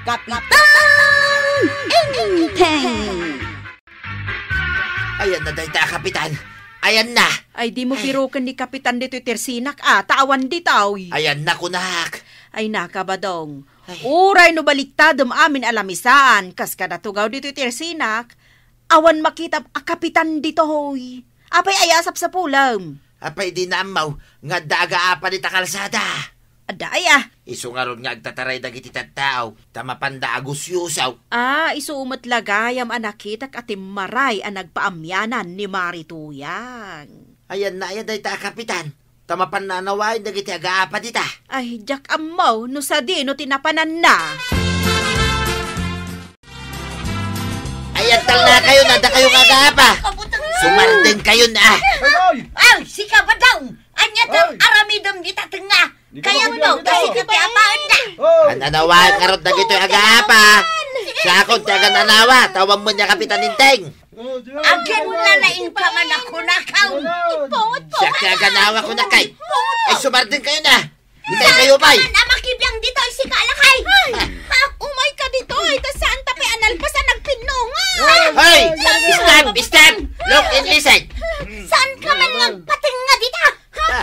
Kapitan Inteng! Ayan na dahil ta, Kapitan. Ayan na. Ay, di mo pirukan ni Kapitan dito tersinak, tawan ditaw. Ayan na, kunak. Ay, nakabadong. Uray no baliktadom amin alamisaan, kas kadatugaw dito tersinak, awan makita Kapitan dito, hoy. Apay ayasap sa pulam. Apay di na amaw, nga daga apa ni takalsada. Adaya. Isu nga ron nga agtataray dagiti tattao, tamapanda agusyusaw. Isuumot lagayam anakitak atim maray ang nagpaamyanan ni Marituyang. Ayan na, ayan dahil ta, Kapitan. Tamapan na nawain dagiti aga-apa dita. Ay, jak amaw, no sa di, no tinapanan na. Ayan tal na kayo, nada kayong aga-apa. Sumardeng kayo na. Ay, sika ba daw? Anya daw aramidom di tatenga. Kaya mo daw, kasi kati apaan na. Ang nanawain karot na gito'y aga-apa. Sa akong tiyaga nanawa, tawang mo niya, Kapitan Inteng. Again mo na nainpaman ako na kaw. Siya tiyaga nawa ko na kay. Ay, sumardeng kayo na. Hindi kayo ba'y? Saan ka makibiyang dito ay sika alakay? Umay ka dito, ay tasaan tapi analpasan nagpinunga. Hoy! Stop! Look and listen. Saan ka man nagpatinga dito?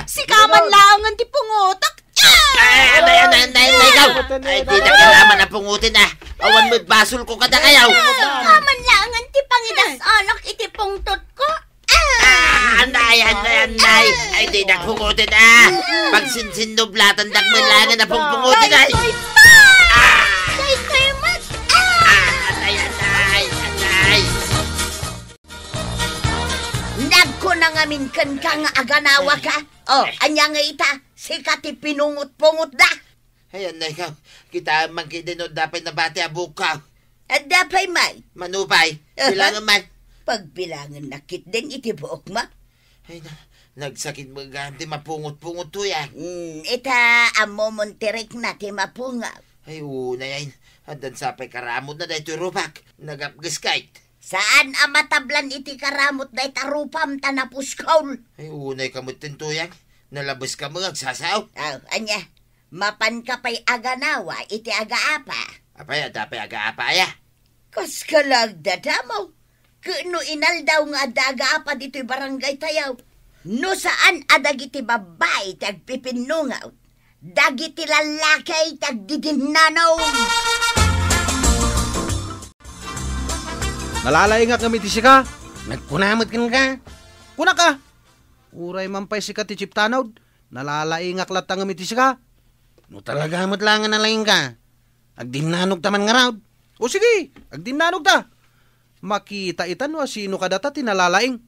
Si kaman lang ang tipungotak. Anay, ikaw. Ay, di na kailaman na pungutin na. Awan mo't basol ko kada kayaw. Kaman lang ang tipangidas alak itipungtot ko. Anay. Ay, di na pungutin na. Pag sinsindoblatan dagmalangan na pungutin ay. Kay mas. Anay. Nagko na ngamin kan ka nga aganawa ka. Anya nga ita, sikati pinungot-pungot da. Ayan na ikaw. Kita magkidinod dapat na bati abukaw. At dapay may. Manupay. Bilangan man. Pagbilangan nakit din itibuok ma. Ay na. Nagsakit mo ganti mapungot-pungot to yan. Ita amo monterek na ti mapunga. Ay una yan. Andan sapay karamot na dahil rupak. Nagapgaskait. Saan amatablan iti karamot da itarupam tanapuskaw? Ay unay kamutin to yan. Nalabas ka mga agsasaw. Anya, mapan ka pa'y aganawa iti agaapa. Apay, adapay aga-apa ya. Kas kalagdadamaw. Kuno inaldaw nga agaapa dito'y barangay tayaw. No saan adagiti babay tagpipinungaw. Dagiti lalakay tagdidinanaw. Nalalaingak kami ti sika. Nagkunamot ka. Kuna ka. Uray mampay sika ti chiptanaw. Nalalaingak latang kami ti sika. No talaga mo't lang na laing ka. Agdimnanog taman nga raw. O sige, agdimnanog ta. Makita itan wa sino ka data tinalalaing.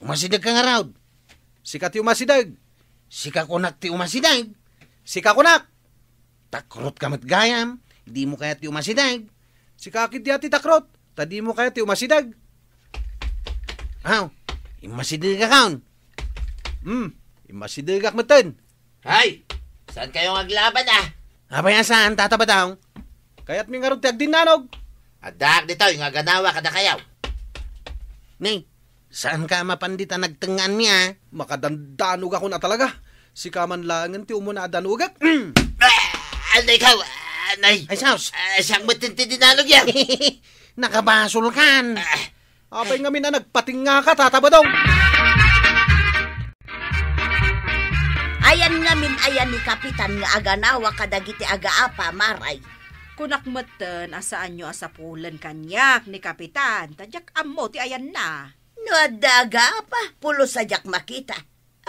Umasidag ka nga raw. Sika ti umasidag. Sika kunak ti umasidag. Sika kunak. Takrot ka matgayam. Di mo kaya ti umasidag. Sika kiti ati takrot. Tadi mo kaya ti umasidag. Imasidag ka kaon. Imasidag ak matan. Hay! Saan kayong aglaban Abay saan tatabataw? Kaya't mi nga ron ti agdinanog. Adak dito, yung aganawa kada kayaw. Ni, saan ka mapandita nagtengan niya? Makadandanog ako na talaga. Si kaman langan ti umuna adanugak. Ano ikaw? Ay, saus. Siyang matinti dinanog yan. Nakabasol kan. Abay nga mina nagpatinga ka, tatabadong. Ayan ngamin ayan ni Kapitan nga aganawa kadagiti agaapa maray. Kunak matan asaan nyo asapulan kanyak ni Kapitan. Tadyak amo ti ayan na. No adaga pa, pulo sadyak makita.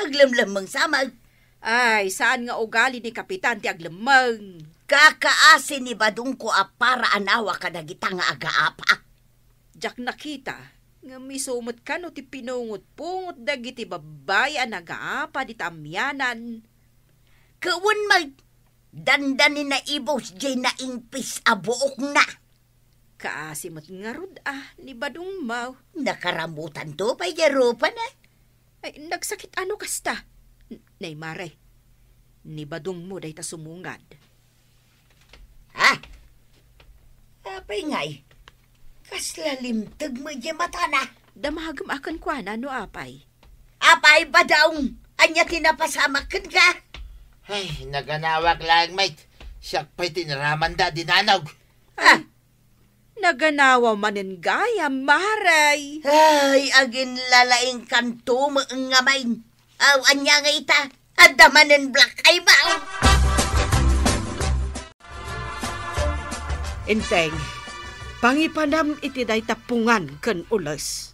Aglamlamang samag. Ay, saan nga ugali ni Kapitan ti aglamang? Kakaasin ni badung ko para anawa kadagita nga agaapa. Jak nakita. Nga misumot ka no ti pinungot-pungot dagiti babay ang nagaapa di tamyanan. Kawun mag dandanin na ibos jay na ingpis abuok na. Kaasimot nga rod ni Badong Maw. Nakaramutan to pa'y yarupan Ay, nagsakit ano kasta? Nay Mare, ni Badong mo day ta sumungad. Apay ngay. Kaslalimtag mo yung mata na. Damahagam akan kwa na no apay. Apay ba daw? Anya tinapasamakan ka? Ay, naganawak lang, mate. Siyak pa'y tinaraman da, dinanog. Naganawa manin gayam, maray. Ay, agin lalaing kanto nga main. Anya nga ita, adamanin black ay ba? Inteng, pangipanam iti day tapungan kan ulas.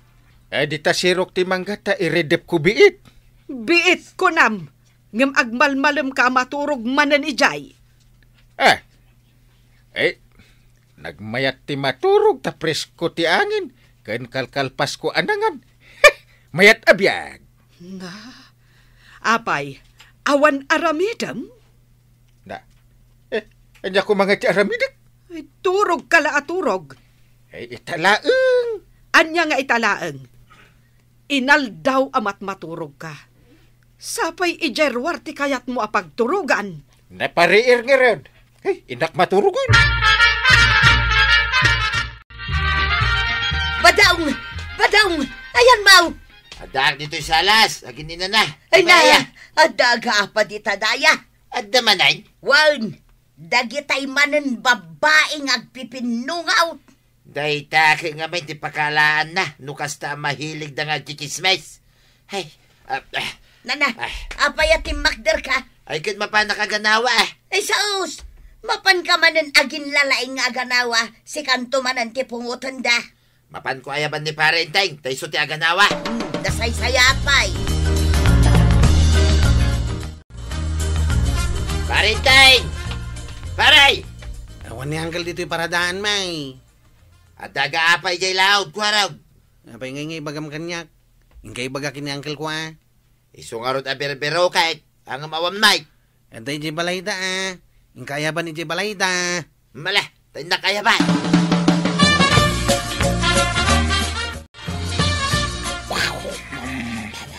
Di ta sirok ti manggata iredep ko biit. Biit ko nam, ngam agmalmalem ka maturog manan ijay. Nagmayat ti maturog ta presko ti angin. Kan kalkalpas ko anangan. Mayat abiyag. Nga, apay, awan aramidam? Anya ko mga ti aramidek. Ay, turog kala aturog. Italaeng. Anya nga italaeng. Inaldaw amat maturog ka. Sapay ijerwar ti kayat mo apagturugan. Napariir nga rin. Inak maturugan. Badaong, ayan mau. Adag dito'y salas. Agin din na. Ay na, adaga pa di tadaya. Adda manay. Wan, dagitay manen babaeng agpipinungaw. Day taki nga may di pakalaan na. Nukas ta mahilig na nga chichismes. Ay, Nana, apayatim makder ka. ay kud mapa nakaganawa Ay saos, mapan ka manen agin lalaing nga aganawa. Si kanto manan ti pungutan da. Mapan ko ayaban ni parenteng. Tay suti aganawa. Dasay-sayapay. Parenteng! Paray! Awan ni Uncle dito'y paradaan, may. At daga apay jay laod ko araw. Apay ngay bagam kanyak. Ingkay baga kini Uncle ko, Isungarot a berbero kahit ang mawam Mike. Antay jay balayda, Ingkaya ba ni jay balayda? Mala, tayo na kaya ba?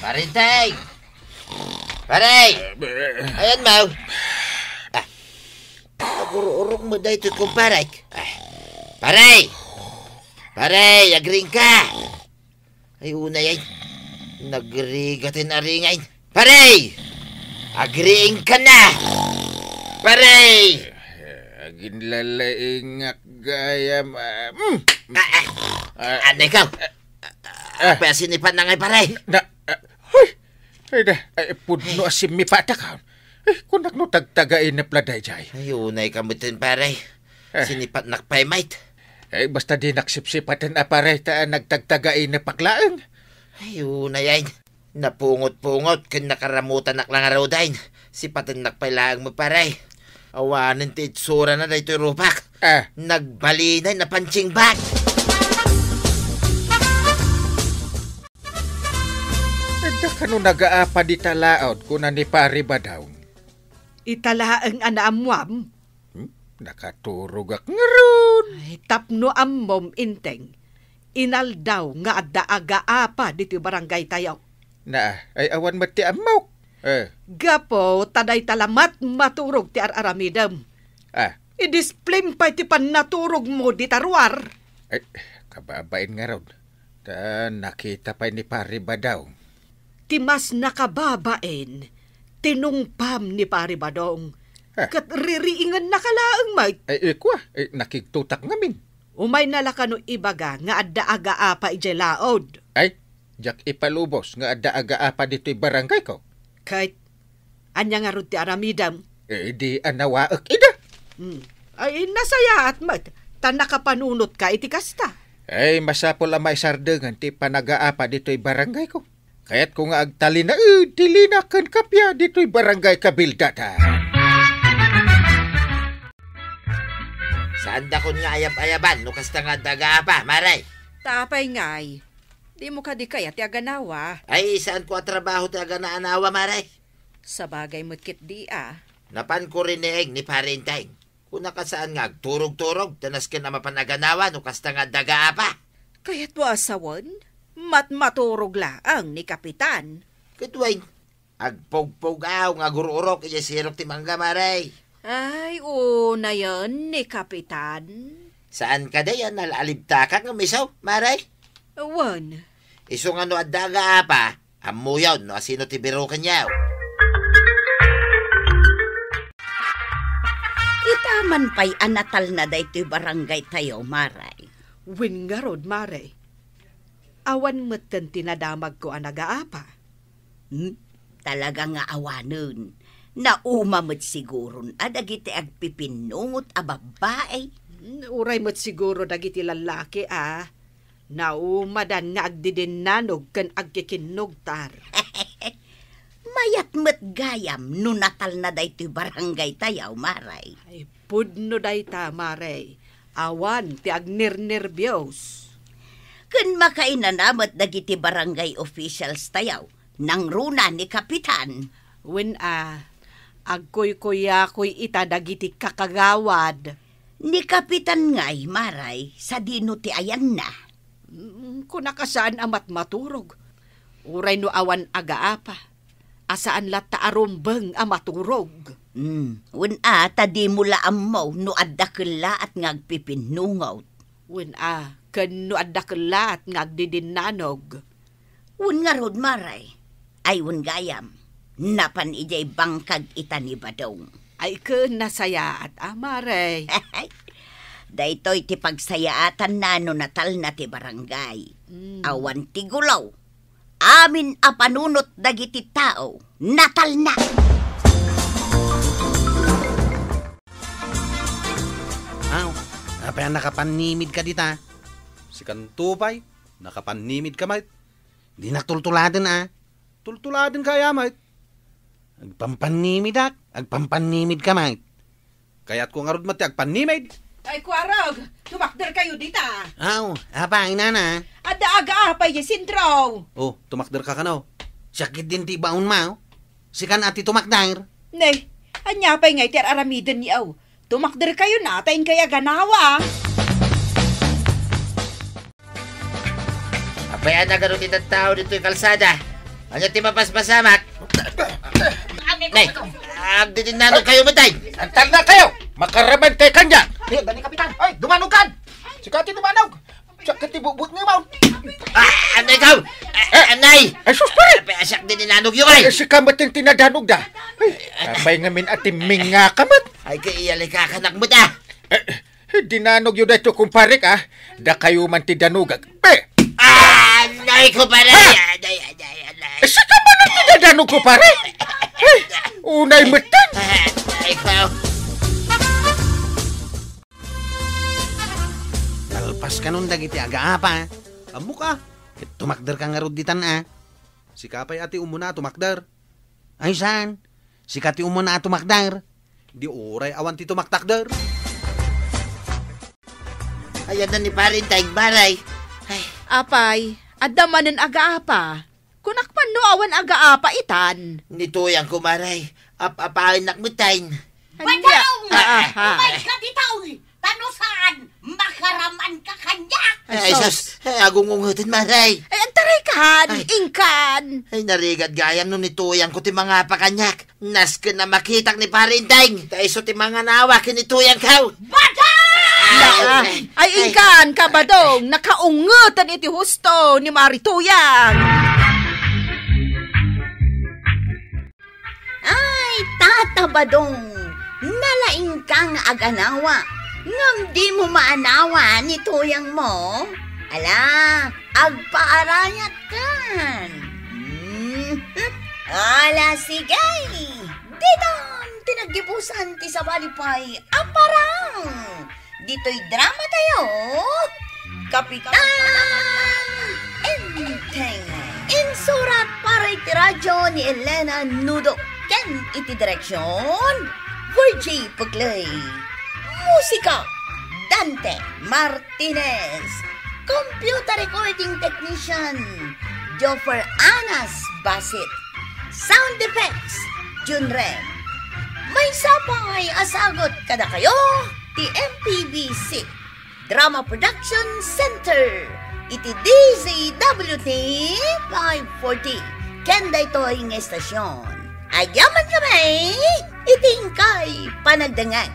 Parenteng! Paray! Ayan, Mau. Agururok mo dahil ito kong paray. Paray! Paray, agring ka! Ay, una yan. Nagrigatin na ringay. Paray! Agriing ka na! Paray! Agin lalaing gayam. Ano ikaw? Apa sinipan na ngay, paray? Pudno asim mi patak. Kunak no tagtagain na pladay jay. Ay, unay kamutin, paray. Sinipat nakpay, mate. Basta di naksipsipatan aparay ta nagtagtagain na paklaang. Ay, unay ay. Napungot-pungot kin nakaramutan naklang araw dahin. Sipatan nakpay lang mo, paray. Awanin ti itsura na dahito rupak. Nagbalinay na punching bag. Da kano nagaapa di talaod kuna ni pari ba daw? Italaang anaamwam. Nakaturog ak ngaron. Ay, tapno ammom inteng. Inaldaw nga adda-aga-apa dito barangay tayo. Ay awan mati amaw. Gapo, taday talamat maturog ti aramidam. I-display pa ti pan naturog mo di tarwar. Ay, kababain nga raw. Nakita pa ni pari ba daw? Ti mas nakababain, tinungpam ni pari badong. Kat ririingan nakalaang may. Nakigtutak ngamin. Umay nalakano ibaga nga adda-aga-apa ijay laod. Ay, jak ipalubos nga adda-aga-apa dito'y barangay ko. Kahit, anya nga ron ti aramidam. Di anawaak ida. Ay, nasaya at mat. Tan nakapanunot ka iti kasta. Ay, masapol ang may sardengan ti panagaapa dito'y barangay ko. Kaya't kung agtali na, dilinakan kapya dito'y barangay kabildata. Saan da kun nga ayab-ayaban, nukas ta nga daga pa, maray? Tapay ngay. Di mo ka di kaya ti aganawa. Ay, saan ko trabaho ti aganaanawa, maray? Sa bagay mo't kit di Napan ko rin ni parenteng. Kung nakasaan nga, turog-turog, tanas ka na mapanaganawa, nukas ta nga daga pa. Kaya't wa asawan? Maturog laang ni Kapitan. Katway, agpog-pogaw nga gururok iya sirok ti mangga, maray. Ay, na yan ni Kapitan. Saan ka dayan nalalibta ka ng misaw, maray? Awan. Iso nga no adaga pa, amuyaw no asino ti biro kanyaw. Ita, Adaman pa'y anatal na daytoy barangay tayo, Maray. Win nga rod, Maray. Awan mo't tinadamag ko ang nagaapa. Talaga nga awanon. Naumamot siguro dagiti agpipinungot a babae. Uray mo't siguro dagiti lalaki, Naumadan nga agdidinanog kan agkikinugtar. Mayat mo't gayam no natal na daytoy barangay tayaw, Maray. Ay, pudno dayta, Maray. Awan ti agnirnerbiyos. Kun makainanamot dagiti barangay officials tayaw, nang runa ni Kapitan. Win agkoy-koy ita dagiti kakagawad. Ni Kapitan ngay, Maray, sa dino ti ayan na. Kung nakasaan amat maturog. Uray no awan agaapa. Asaan lata arumbeng amaturog. Tadi mula amaw no adakela at ngagpipinungaw. Ken no adakela at ngagdidinanog. Nga rod, Maray. Ay gayam. Napan ijay bangkag ita ni Badong. Ay ken nasayaat, Maray. Daytoy ti pagsayaatan na no natal na ti barangay. Awan ti gulaw. Amin a panunot dagiti tao. Natal na! Apa yang nakapanimid ka dita? Si Kantupay, nakapanimid ka, mate. Di natultuladan, Tultuladan kaya, mate. Agpampanimid, Agpampanimid ka, mate. Kaya't kung arod mati, agpanimid. Ay, Kuarog, tumakder kayo dita. Apa, inana? Ada aga-apay yung sintraw. Tumakder ka no? Sakit din ti baon mo. Si kan ati tumakder. Nay, anya pa'y ngay tiar aramidan niyaw. Tumakder kayo natin kaya ganawa. Apayan na gano'n itang tao dito yung kalsada. Ano ti mapaspasamak? Nay, agdidinanog kayo matay. Antal na kayo! Makaraman kay kanya! Dani, Kapitan! Ay, dumanog kan! Si Kati dumanog! Sakit ibubut nga, Maun! Anay ikaw! Anay! Ay, sus pa rin! Asak din inanog yung ay! Si kamat yung tinadanog da! Ay, nga min atiming nga kamat! Ay, kaiyalay kakanak mo da! Dinanog yun dito, kumparik, Da kayo man tidanugag. Anay ko pare! Anay! Si kamat ang tinadanog ko, pare! Unay matan! Anay ko! Talpas ka nun dagiti agaapa. Amo ka. Tumakder ka nga rod ditan, Si Kapay ati umuna tumakder. Ay, saan? Si Kati umuna tumakder. Di oray awan ti tumaktakder. Ayan na ni parin tayong baray. Ay. Apay, adamanan aga-apa. Kunakpan no awan aga-apa itan. Nituyang kumaray. Apain nakmutain. Badong! Umay ka ditaw! Tanusaan! Makaraman ka kanya! Ay, sus! Agungungutin, maray! Ay, antaray kan! Ingkan! Ay, narigad gayam nung nituyang ko ti mga pakanyak. Nas ka na makitak ni parinteng. Taiso ti mga nawa kinituyang kaw. Badong! Ay, ingkan ka Badong! Nakaungutan iti husto ni Marituyang! Ay, Tata Badong! Nalaing kang aganawa. Ngam di mo maanawa ni tuyang mo. Ala, agpaarayat kan. Ala, sigay. Didon, tinagibusan ti sa balipay. Aparang. Dito'y drama tayo. Kapitan Enteng. Insurat para iti radyo ni Elena Nudo. Ken iti direksyon Virgie Puglay. Musika Dante Martinez. Computer recording technician Joffer Anas Basit. Sound effects Junren. May sapay asagot kada kayo ti MPBC Drama Production Center. Iti DZWT 540. Kenda ito'y ng estasyon. Ayaman kami, itingkay panagdangan.